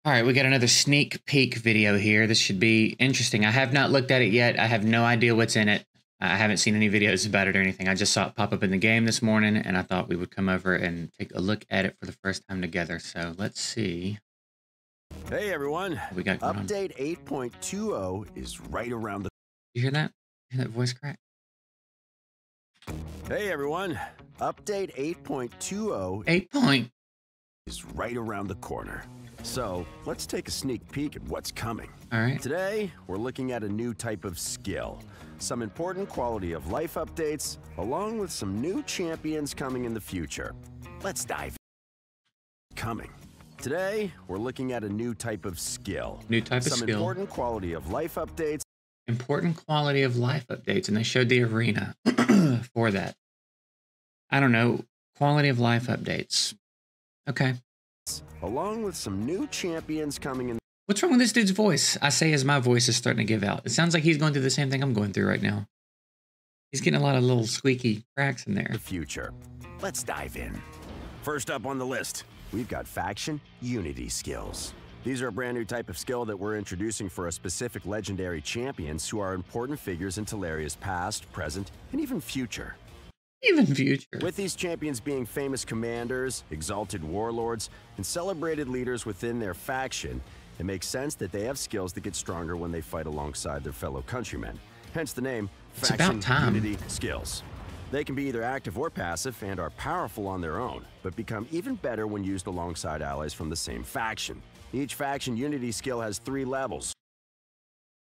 All right, we got another sneak peek video here. This should be interesting. I have not looked at it yet. I have no idea what's in it. I haven't seen any videos about it or anything. I just saw it pop up in the game this morning, and I thought we would come over and take a look at it for the first time together. So let's see. Hey everyone, We got going on. update 8.20 is right around the... You hear that? Hear that voice crack? Hey everyone, update 8.20 8 point. is right around the corner. So let's take a sneak peek at what's coming. All right. Today, we're looking at a new type of skill, some important quality of life updates, along with some new champions coming in the future. Let's dive in. Coming. Today, we're looking at a new type of skill. New type of some skill. important quality of life updates. Important quality of life updates, and they showed the arena for that. I don't know. Quality of life updates. Okay. Along with some new champions coming in What's wrong with this dude's voice? I say as my voice is starting to give out. It sounds like he's going through the same thing I'm going through right now. He's getting a lot of little squeaky cracks in there. the future. Let's dive in. First up on the list, we've got faction unity skills. These are a brand new type of skill that we're introducing for a specific legendary champions who are important figures in Teleria's past, present, and even future. Even future. With these champions being famous commanders, exalted warlords, and celebrated leaders within their faction, it makes sense that they have skills that get stronger when they fight alongside their fellow countrymen. Hence the name, It's Faction about time. Unity Skills. They can be either active or passive and are powerful on their own, but become even better when used alongside allies from the same faction. Each faction unity skill has 3 levels.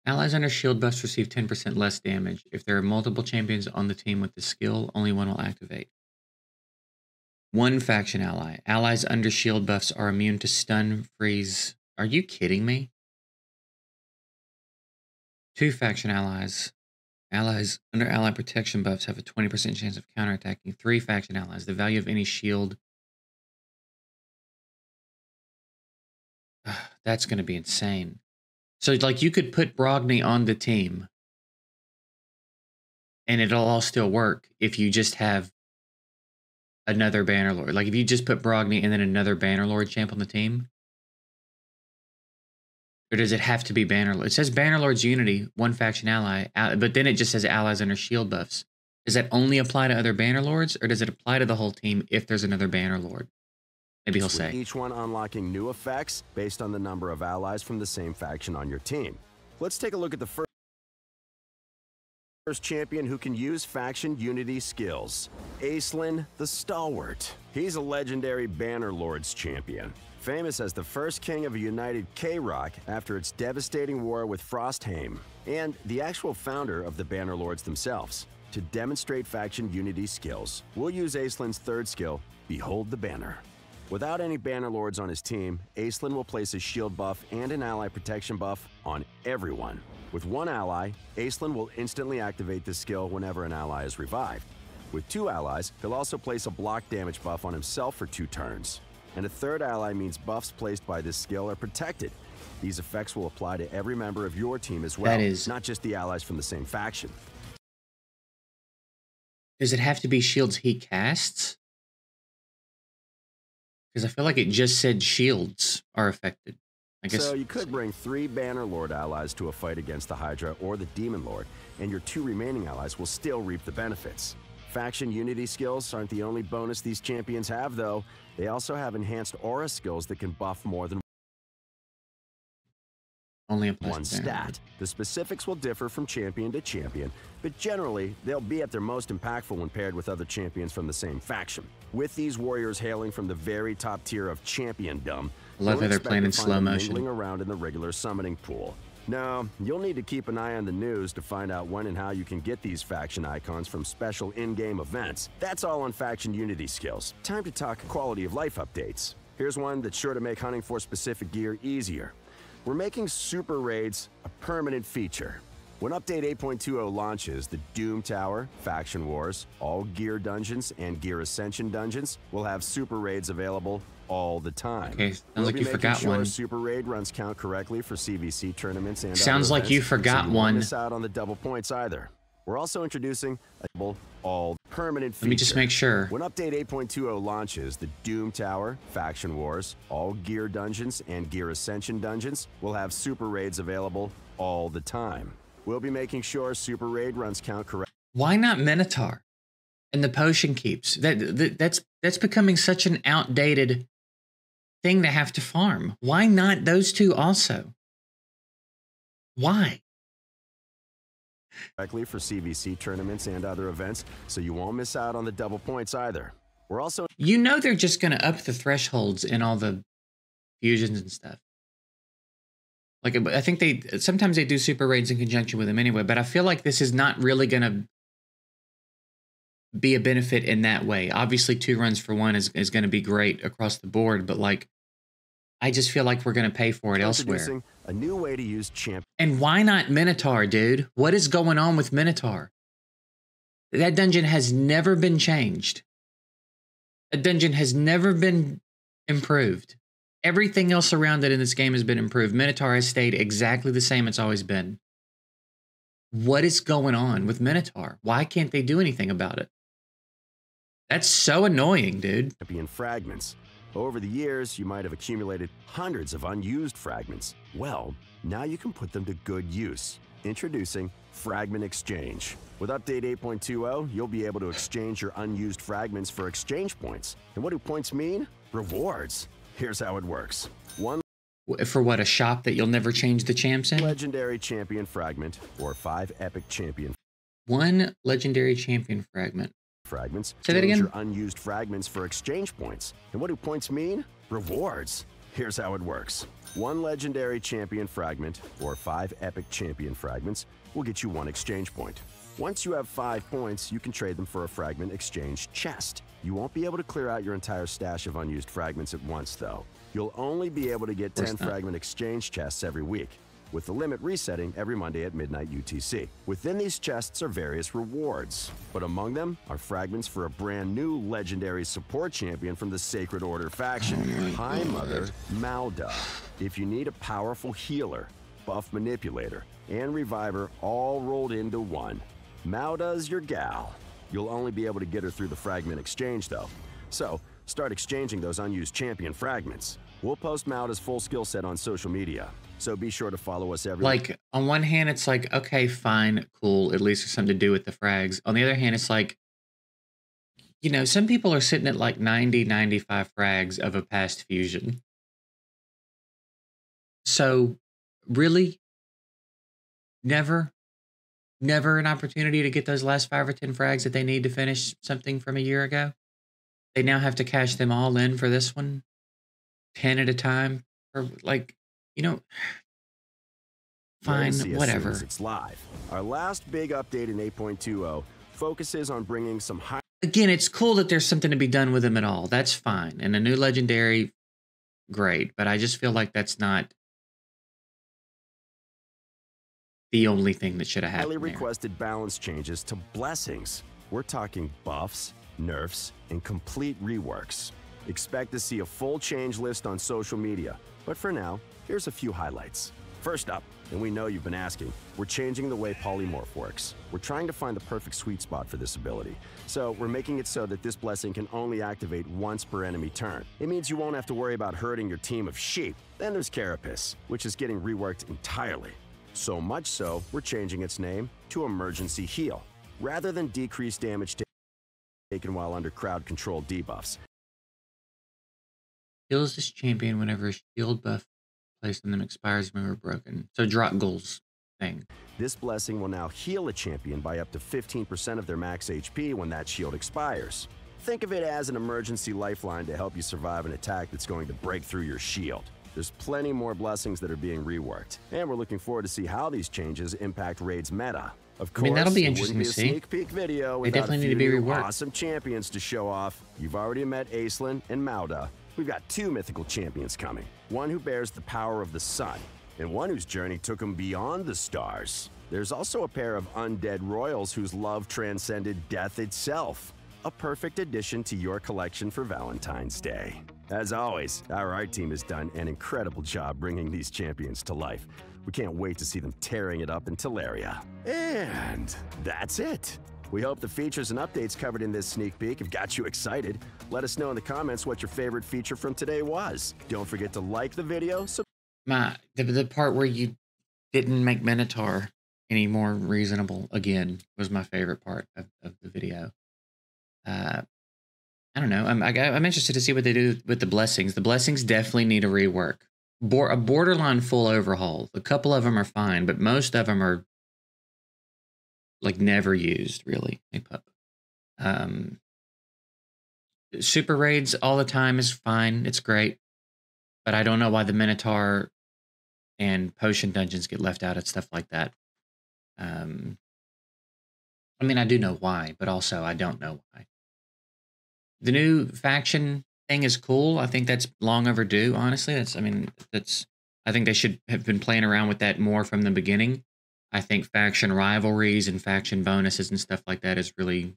Allies under shield buffs receive 10% less damage. If there are multiple champions on the team with the skill, only one will activate. One faction ally. Allies under shield buffs are immune to stun, freeze. Are you kidding me? 2 faction allies. Allies under ally protection buffs have a 20% chance of counterattacking 3 faction allies. The value of any shield. That's going to be insane. So, like, you could put Brogni on the team, and it'll all still work if you just have another Bannerlord. Like, if you just put Brogni and then another Bannerlord champ on the team, or does it have to be Bannerlord? It says Bannerlord's Unity, one faction ally, but then it just says allies under shield buffs. Does that only apply to other Bannerlords, or does it apply to the whole team if there's another Bannerlord? Maybe he'll With say. each one unlocking new effects based on the number of allies from the same faction on your team. Let's take a look at the first champion who can use faction unity skills. Aislinn the Stalwart. He's a legendary Bannerlords champion, famous as the first king of a united K-Rock after its devastating war with Frostheim, and the actual founder of the Bannerlords themselves. To demonstrate faction unity skills, we'll use Aislinn's 3rd skill, Behold the Banner. Without any Bannerlords on his team, Aislinn will place a shield buff and an ally protection buff on everyone. With one ally, Aislinn will instantly activate this skill whenever an ally is revived. With 2 allies, he'll also place a block damage buff on himself for 2 turns. And a 3rd ally means buffs placed by this skill are protected. These effects will apply to every member of your team as well, not just the allies from the same faction. Does it have to be shields he casts? Because I feel like it just said shields are affected. I guess. So you could bring 3 Bannerlord allies to a fight against the Hydra or the Demon Lord, and your 2 remaining allies will still reap the benefits. Faction unity skills aren't the only bonus these champions have, though. They also have enhanced aura skills that can buff more than Only applies one to Bannerlord. stat. The specifics will differ from champion to champion, but generally, they'll be at their most impactful when paired with other champions from the same faction. With these warriors hailing from the very top tier of championdom, I love how they're expect playing to in find slow them motion. mingling around in the regular summoning pool. Now, you'll need to keep an eye on the news to find out when and how you can get these faction icons from special in-game events. That's all on faction unity skills. Time to talk quality of life updates. Here's one that's sure to make hunting for specific gear easier. We're making super raids a permanent feature. When Update 8.20 launches, the Doom Tower, Faction Wars, all Gear Dungeons, and Gear Ascension Dungeons will have super raids available all the time. Okay, sounds We'll like be you making forgot sure one. super raid runs count correctly for CVC tournaments and Sounds other like you events, forgot so you won't one. miss out on the double points either. We're also introducing a all permanent feature. Let me just make sure. When Update 8.20 launches, the Doom Tower, Faction Wars, all Gear Dungeons, and Gear Ascension Dungeons will have Super Raids available all the time. We'll be making sure Super Raid runs count correct. Why not Minotaur and the Potion Keeps? That's becoming such an outdated thing to have to farm. Why not those two also? Why? Directly for CVC tournaments and other events, so you won't miss out on the double points either. We're also... You know they're just going to up the thresholds in all the fusions and stuff. Like, I think sometimes they do super raids in conjunction with them anyway, but I feel like this is not really going to be a benefit in that way. Obviously, 2 runs for 1 is going to be great across the board, but like, I just feel like we're going to pay for it elsewhere. A new way to use champ. And why not Minotaur, dude? What is going on with Minotaur? That dungeon has never been changed. That dungeon has never been improved. Everything else around it in this game has been improved. Minotaur has stayed exactly the same it's always been. What is going on with Minotaur? Why can't they do anything about it? That's so annoying, dude. Champion fragments. Over the years, you might have accumulated hundreds of unused fragments. Well, now you can put them to good use. Introducing Fragment Exchange. With Update 8.20, you'll be able to exchange your unused fragments for exchange points. And what do points mean? Rewards. Here's how it works. For what, a shop that you'll never change the champs in? Legendary champion fragment or 5 epic champion. 1 legendary champion fragment. Fragments. Say that again? Your unused fragments for exchange points. And what do points mean? Rewards. Here's how it works. 1 legendary champion fragment or 5 epic champion fragments will get you 1 exchange point. Once you have 5 points, you can trade them for a fragment exchange chest. You won't be able to clear out your entire stash of unused fragments at once, though. You'll only be able to get 10 fragment exchange chests every week, with the limit resetting every Monday at midnight UTC. Within these chests are various rewards, but among them are fragments for a brand new legendary support champion from the Sacred Order faction, High Mother Mauda. If you need a powerful healer, buff manipulator, and reviver all rolled into one, Mauda's your gal. You'll only be able to get her through the fragment exchange, though. So, start exchanging those unused champion fragments. We'll post Mauda's full skill set on social media, so be sure to follow us everywhere. Like, on one hand, it's like, okay, fine, cool, at least there's something to do with the frags. On the other hand, it's like, you know, some people are sitting at like 90, 95 frags of a past fusion. So, really? Never an opportunity to get those last 5 or 10 frags that they need to finish something from a year ago? They now have to cash them all in for this one, 10 at a time, or like, you know, fine, whatever. It's live. Our last big update in 8.20 focuses on bringing some high. Again, it's cool that there's something to be done with them at all. That's fine. And a new legendary, great. But I just feel like that's not the only thing that should have happened. Highly requested balance changes to blessings. We're talking buffs, nerfs, and complete reworks. Expect to see a full change list on social media. But for now, here's a few highlights. First up, and we know you've been asking, we're changing the way polymorph works. We're trying to find the perfect sweet spot for this ability. So we're making it so that this blessing can only activate once per enemy turn. It means you won't have to worry about hurting your team of sheep. Then there's Carapace, which is getting reworked entirely. So much so, we're changing its name to Emergency Heal, rather than decreased damage taken while under crowd-controlled debuffs. Heals this champion whenever a shield buff placed on them expires when we're broken. So drop goals thing. This blessing will now heal a champion by up to 15% of their max HP when that shield expires. Think of it as an emergency lifeline to help you survive an attack that's going to break through your shield. There's plenty more blessings that are being reworked, and we're looking forward to see how these changes impact Raid's meta. Of course, I mean, that'll be interesting to see. Sneak peek video they definitely need to be reworked. Awesome champions to show off. You've already met Aislinn and Mauda. We've got 2 mythical champions coming. One who bears the power of the sun, and one whose journey took him beyond the stars. There's also a pair of undead royals whose love transcended death itself. A perfect addition to your collection for Valentine's Day. As always, our art team has done an incredible job bringing these champions to life. We can't wait to see them tearing it up in Plarium. And that's it. We hope the features and updates covered in this sneak peek have got you excited. Let us know in the comments what your favorite feature from today was. Don't forget to like the video. The part where you didn't make Minotaur any more reasonable again was my favorite part of the video. I don't know. I'm interested to see what they do with the blessings. The blessings definitely need a rework. A borderline full overhaul. A couple of them are fine, but most of them are like never used, really. Hey, pup. Super raids all the time is fine. It's great. But I don't know why the Minotaur and potion dungeons get left out of stuff like that. I mean, I do know why, but also I don't know why. The new faction thing is cool. I think that's long overdue, honestly. I think they should have been playing around with that more from the beginning. I think faction rivalries and faction bonuses and stuff like that is really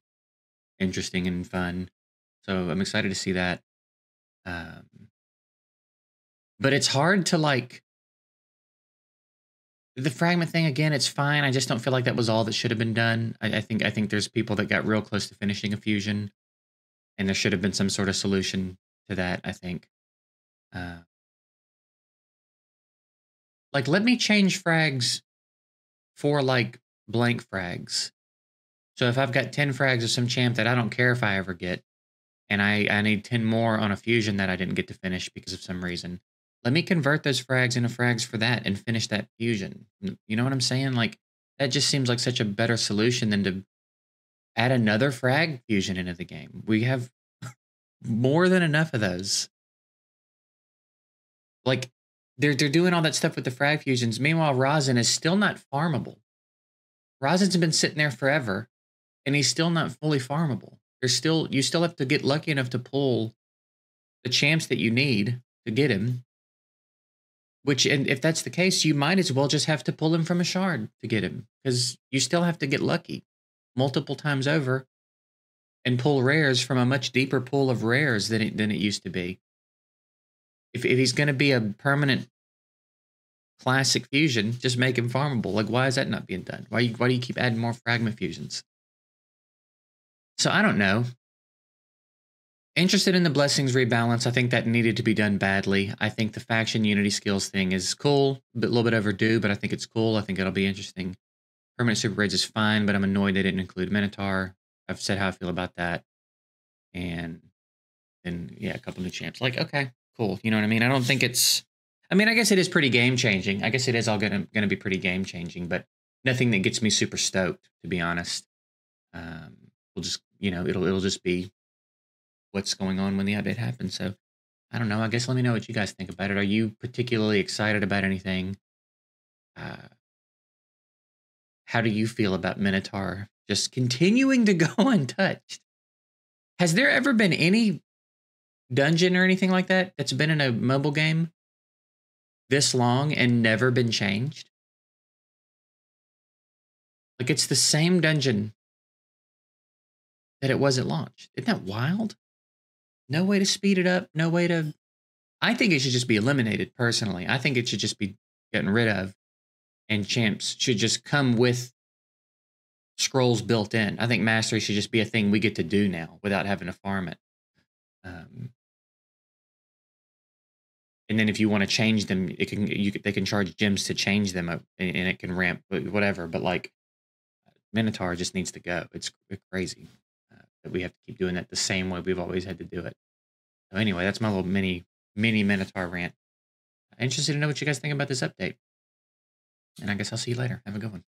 interesting and fun. So I'm excited to see that. But it's hard to like the fragment thing again. It's fine. I just don't feel like that was all that should have been done. I think there's people that got real close to finishing a fusion. And there should have been some sort of solution to that, I think. Like, let me change frags for, like, blank frags. So if I've got 10 frags of some champ that I don't care if I ever get, and I need 10 more on a fusion that I didn't get to finish because of some reason, let me convert those frags into frags for that and finish that fusion. You know what I'm saying? Like, that just seems like such a better solution than to add another frag fusion into the game. We have more than enough of those. Like, they're doing all that stuff with the frag fusions. Meanwhile, Rosin is still not farmable. Rosin's been sitting there forever, and he's still not fully farmable. You still have to get lucky enough to pull the champs that you need to get him. And if that's the case, you might as well just have to pull him from a shard to get him, because you still have to get lucky multiple times over and pull rares from a much deeper pool of rares than it used to be. If he's going to be a permanent classic fusion, just make him farmable. Like, why is that not being done? Why do you keep adding more fragment fusions? So I don't know. Interested in the blessings rebalance. I think that needed to be done badly. I think the faction unity skills thing is cool, a little bit overdue, but I think it's cool. I think it'll be interesting. Permanent super raids is fine, but I'm annoyed they didn't include Minotaur. I've said how I feel about that. And then, yeah, a couple new champs. Like, okay, cool. You know what I mean? I don't think it's... I mean, I guess it is pretty game-changing. I guess it is all going to be pretty game-changing, but nothing that gets me super stoked, to be honest. We'll just, you know, it'll just be what's going on when the update happens. So, I don't know. I guess let me know what you guys think about it. Are you particularly excited about anything? How do you feel about Minotaur just continuing to go untouched? Has there ever been any dungeon or anything like that that's been in a mobile game this long and never been changed? Like, it's the same dungeon that it was at launch. Isn't that wild? No way to speed it up. No way to... I think it should just be eliminated, personally. I think it should just be getting rid of. And champs should just come with scrolls built in. I think mastery should just be a thing we get to do now without having to farm it. And then if you want to change them, they can charge gems to change them, and it can ramp whatever. But like, Minotaur just needs to go. It's crazy that we have to keep doing that the same way we've always had to do it. So anyway, that's my little mini Minotaur rant. Interested to know what you guys think about this update. And I guess I'll see you later. Have a good one.